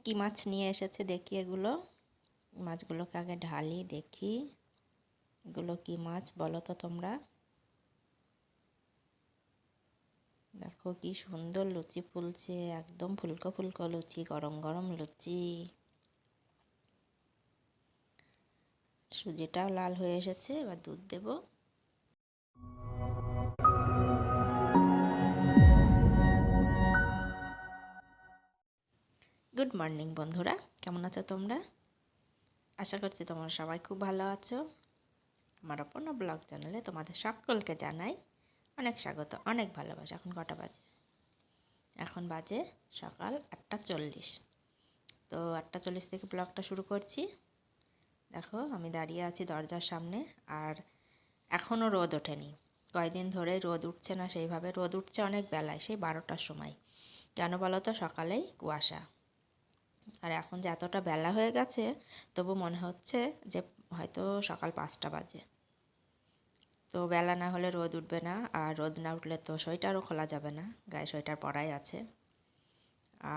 কি মাছ নিয়ে এসেছে দেখি এগুলো। মাছগুলোকে আগে ঢালি দেখি এগুলো কি মাছ বলো তো তোমরা। দেখো কি সুন্দর লুচি ফুলছে, একদম ফুলকো ফুলকো লুচি, গরম গরম লুচি। সুজিটাও লাল হয়ে এসেছে, এবার দুধ দেব। গুড মর্নিং বন্ধুরা, কেমন আছো তোমরা? আশা করছি তোমরা সবাই খুব ভালো আছো। আমার অপর্ণা ব্লগ চ্যানেলে তোমাদের সকলকে জানাই অনেক স্বাগত, অনেক ভালোবাসা। এখন কটা বাজে? এখন বাজে সকাল 8:40। তো 8:40 থেকে ব্লগটা শুরু করছি। দেখো আমি দাঁড়িয়ে আছি দরজার সামনে, আর এখনও রোদ ওঠেনি। কয়েকদিন ধরে রোদ উঠছে না সেইভাবে, রোদ উঠছে অনেক বেলায়, সেই 12টার সময়। কেন বলো তো? সকালেই কুয়াশা। আর এখন যে এতটা বেলা হয়ে গেছে, তবু মনে হচ্ছে যে হয়তো সকাল 5টা বাজে। তো বেলা না হলে রোদ উঠবে না, আর রোদ না উঠলে তো সোয়েটারও খোলা যাবে না, গায়ে সোয়েটার পরাই আছে।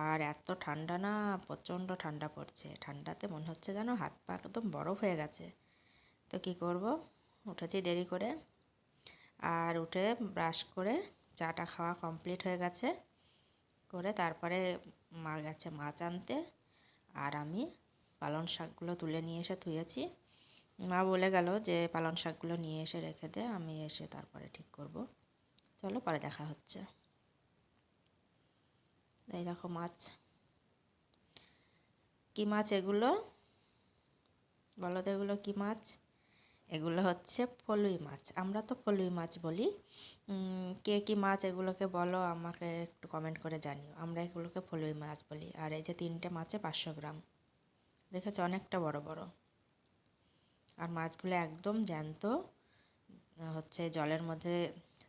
আর এত ঠান্ডা না, প্রচণ্ড ঠান্ডা পড়ছে। ঠান্ডাতে মনে হচ্ছে যেন হাত পা একদম বরফ হয়ে গেছে। তো কি করব, উঠেছি দেরি করে। আর উঠে ব্রাশ করে চাটা খাওয়া কমপ্লিট হয়ে গেছে। করে তারপরে মা গেছে মাছ আনতে, আর আমি পালং শাকগুলো তুলে নিয়ে এসে ধুয়েছি। মা বলে গেল যে পালং শাকগুলো নিয়ে এসে রেখে দে, আমি এসে তারপরে ঠিক করব। চলো পরে দেখা হচ্ছে। এই দেখো মাছ। কি মাছ এগুলো বলো তো? এগুলো কি মাছ? এগুলো হচ্ছে ফলুই মাছ। আমরা তো ফলুই মাছ বলি। কে কি মাছ এগুলোকে বলো আমাকে একটু কমেন্ট করে জানিও। আমরা এগুলোকে ফলুই মাছ বলি। আর এই যে 3টে মাছে 500 গ্রাম। দেখেছো, অনেকটা বড় বড়। আর মাছগুলো একদম জ্যান্ত, হচ্ছে জলের মধ্যে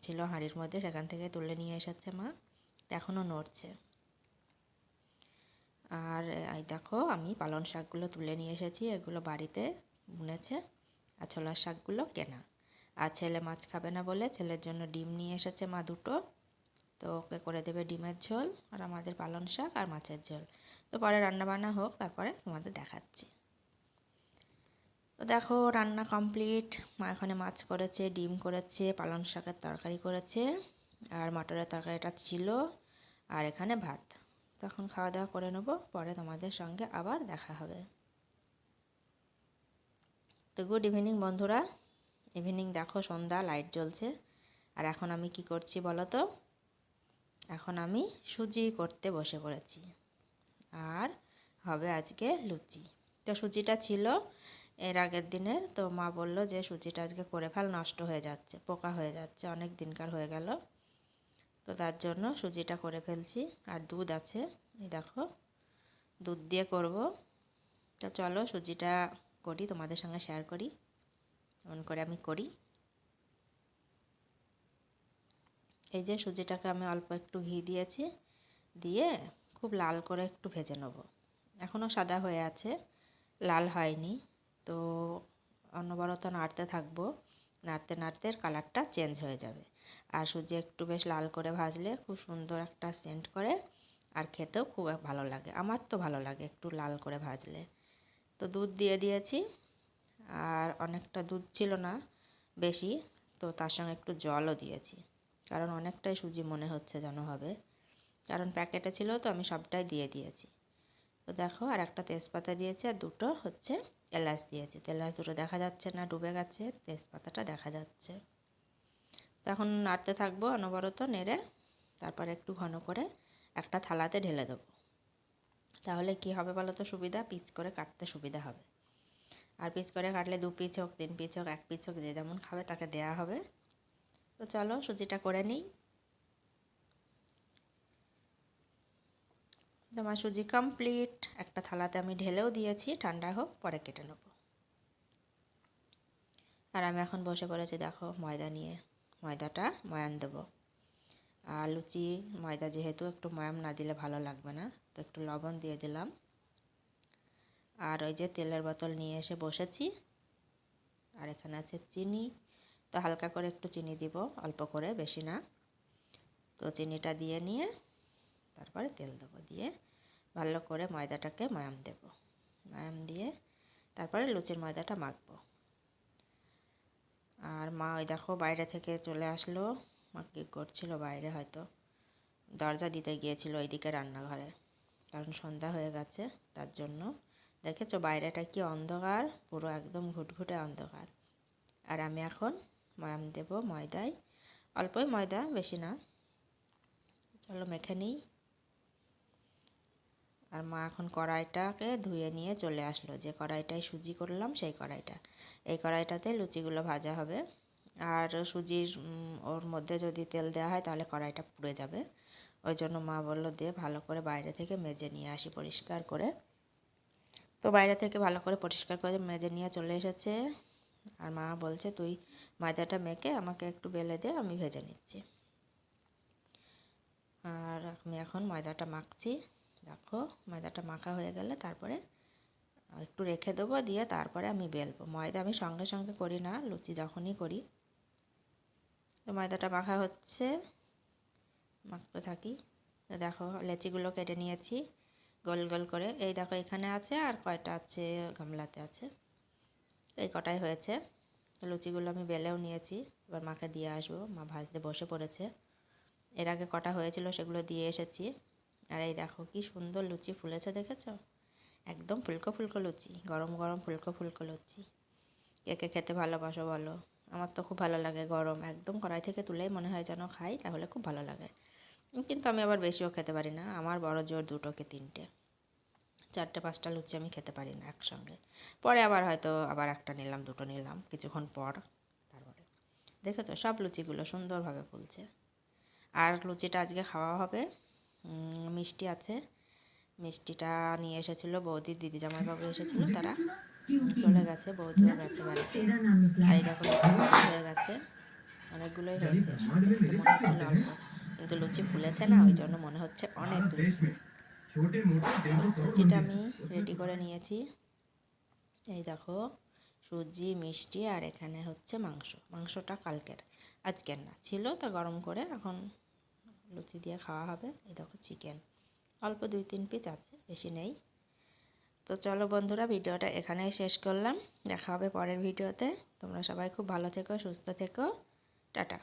ছিল, হাঁড়ির মধ্যে, সেখান থেকে তুলে নিয়ে এসেছে মা। এখনও নড়ছে। আর এই দেখো আমি পালং শাকগুলো তুলে নিয়ে এসেছি, এগুলো বাড়িতে বুনেছে। আর ছোলার শাকগুলো কেনা। আর ছেলে মাছ খাবে না বলে ছেলের জন্য ডিম নিয়ে এসেছে মা 2টো। তো ওকে করে দেবে ডিমের ঝোল, আর আমাদের পালং শাক আর মাছের ঝোল। তো পরে রান্নাবান্না হোক, তারপরে তোমাদের দেখাচ্ছি। তো দেখো রান্না কমপ্লিট। মা এখানে মাছ করেছে, ডিম করেছে, পালং শাকের তরকারি করেছে, আর মটরের তরকারিটা ছিল, আর এখানে ভাত। তখন খাওয়া দাওয়া করে নেবো, পরে তোমাদের সঙ্গে আবার দেখা হবে। তো গুড ইভিনিং বন্ধুরা। ইভিনিং দেখো, সন্ধ্যা, লাইট জ্বলছে। আর এখন আমি কি করছি বলো তো? এখন আমি সুজি করতে বসে পড়েছি। আর হবে আজকে লুচি। তো সুজিটা ছিল এর আগের দিনের, তো মা বলল যে সুজিটা আজকে করে ফেল, নষ্ট হয়ে যাচ্ছে, পোকা হয়ে যাচ্ছে, অনেক দিনকার হয়ে গেল। তো তার জন্য সুজিটা করে ফেলছি। আর দুধ আছে, এই দেখো, দুধ দিয়ে করব। তো চলো সুজিটা করি, তোমাদের সঙ্গে শেয়ার করি এমন করে আমি করি। এই যে সুজিটাকে আমি অল্প একটু ঘি দিয়েছি, দিয়ে খুব লাল করে একটু ভেজে নেব। এখনও সাদা হয়ে আছে, লাল হয়নি। তো অনবরত নাড়তে থাকবো, নাড়তে নাড়তে কালারটা চেঞ্জ হয়ে যাবে। আর সুজি একটু বেশ লাল করে ভাজলে খুব সুন্দর একটা সেন্ট করে, আর খেতেও খুব ভালো লাগে। আমার তো ভালো লাগে একটু লাল করে ভাজলে। তো দুধ দিয়ে দিয়েছি, আর অনেকটা দুধ ছিল না, বেশি। তো তার সঙ্গে একটু জলও দিয়েছি, কারণ অনেকটাই সুজি মনে হচ্ছে যেন হবে, কারণ প্যাকেটে ছিল তো আমি সবটাই দিয়ে দিয়েছি। তো দেখো, আর একটা তেজপাতা দিয়েছি, আর 2টো হচ্ছে এলাচ দিয়েছি। তো এলাচ 2টো দেখা যাচ্ছে না, ডুবে গেছে, তেজপাতাটা দেখা যাচ্ছে। তো এখন নাড়তে থাকবো অনবরত নেড়ে, তারপরে একটু ঘন করে একটা থালাতে ঢেলে দেবো। তাহলে কি হবে বলো তো? সুবিধা, পিচ করে কাটতে সুবিধা হবে। আর পিচ করে কাটলে 2 পিচ হোক, 3 পিচ হোক, 1 পিচ হোক, যে যেমন খাবে তাকে দেয়া হবে। তো চলো সুজিটা করে নিই। তোমার সুজি কমপ্লিট। একটা থালাতে আমি ঢেলেও দিয়েছি, ঠান্ডা হোক, পরে কেটে নেব। আর আমি এখন বসে পড়েছি দেখো ময়দা নিয়ে, ময়দাটা ময়ান দেবো। আর লুচি ময়দা যেহেতু, একটু ময়াম না দিলে ভালো লাগবে না, তো একটু লবণ দিয়ে দিলাম। আর ওই যে তেলের বোতল নিয়ে এসে বসেছি, আর এখানে আছে চিনি। তো হালকা করে একটু চিনি দিব, অল্প করে, বেশি না। তো চিনিটা দিয়ে নিয়ে তারপরে তেল দেবো, দিয়ে ভালো করে ময়দাটাকে ময়াম দেব। ময়াম দিয়ে তারপরে লুচির ময়দাটা মাখবো। আর মা ওই দেখো বাইরে থেকে চলে আসলো। মা কী করছিল বাইরে, হয়তো দরজা দিতে গিয়েছিল ওইদিকে রান্নাঘরে, কারণ সন্ধ্যা হয়ে গেছে তার জন্য। দেখেছো বাইরেটা কি অন্ধকার, পুরো একদম ঘুটঘুটে অন্ধকার। আর আমি এখন ময়াম দেব ময়দায়, অল্পই ময়দা, বেশি না। চলো মেখে নিই। আর মা এখন কড়াইটাকে ধুয়ে নিয়ে চলে আসলো, যে কড়াইটায় সুজি করলাম সেই কড়াইটা। এই কড়াইটাতে লুচিগুলো ভাজা হবে। আর সুজির ওর মধ্যে যদি তেল দেওয়া হয় তাহলে কড়াইটা পুড়ে যাবে। ওই জন্য মা বললো দিয়ে ভালো করে বাইরে থেকে মেজে নিয়ে আসি পরিষ্কার করে। তো বাইরে থেকে ভালো করে পরিষ্কার করে মেজে নিয়ে চলে এসেছে। আর মা বলছে তুই ময়দাটা মেখে আমাকে একটু বেলে দে, আমি ভেজে নিচ্ছি। আর আমি এখন ময়দাটা মাখছি। দেখো ময়দাটা মাখা হয়ে গেলে তারপরে একটু রেখে দেবো, দিয়ে তারপরে আমি বেলবো। ময়দা আমি সঙ্গে সঙ্গে করি না, লুচি যখনই করি। তো ময়দাটা মাখা হচ্ছে, মাখতে থাকি। তো দেখো লেচিগুলো কেটে নিয়েছি গোল গোল করে। এই দেখো এখানে আছে, আর কয়টা আছে গামলাতে আছে, এই কটাই হয়েছে। লুচিগুলো আমি বেলেও নিয়েছি, এবার মাকে দিয়ে আসবো। মা ভাজতে বসে পড়েছে। এর আগে কটা হয়েছিল সেগুলো দিয়ে এসেছি। আর এই দেখো কি সুন্দর লুচি ফুলেছে, দেখেছো? একদম ফুলকো ফুলকো লুচি, গরম গরম ফুলকো ফুলকো লুচি। কে কে খেতে ভালোবাসো বলো? আমার তো খুব ভালো লাগে গরম, একদম কড়াই থেকে তুলেই মনে হয় যেন খাই, তাহলে খুব ভালো লাগে। কিন্তু আমি আবার বেশিও খেতে পারি না, আমার বড় জোর 2 কি 3টে, 4টে 5টা লুচি আমি খেতে পারি না একসঙ্গে। পরে আবার হয়তো আবার একটা নিলাম, 2টো নিলাম কিছুক্ষণ পর। তারপরে দেখেছো সব লুচিগুলো সুন্দরভাবে ফুলছে। আর লুচিটা আজকে খাওয়া হবে। মিষ্টি আছে, মিষ্টিটা নিয়ে এসেছিলো বৌদির দিদি জামাইবাবু এসেছিলো, তারা চলে গেছে, বৌদিও গেছে বেড়াতে। আর এই দেখো লুচি হয়ে গেছে, অনেকগুলোই হয়েছে। দেখতে মনে হচ্ছিল অল্প, কিন্তু লুচি ফুলেছে না, ওই জন্য মনে হচ্ছে অনেক লুচি। লুচিটা আমি রেডি করে নিয়েছি। এই দেখো সুজি, মিষ্টি, আর এখানে হচ্ছে মাংস। মাংসটা কালকের, আজকের না, ছিল তা গরম করে এখন লুচি দিয়ে খাওয়া হবে। এই দেখো চিকেন অল্প 2-3 পিস আছে, বেশি নেই। তো চলো বন্ধুরা, ভিডিওটা এখানেই শেষ করলাম। দেখা হবে পরের ভিডিওতে। তোমরা সবাই খুব ভালো থেকো, সুস্থ থেকো। টাটা।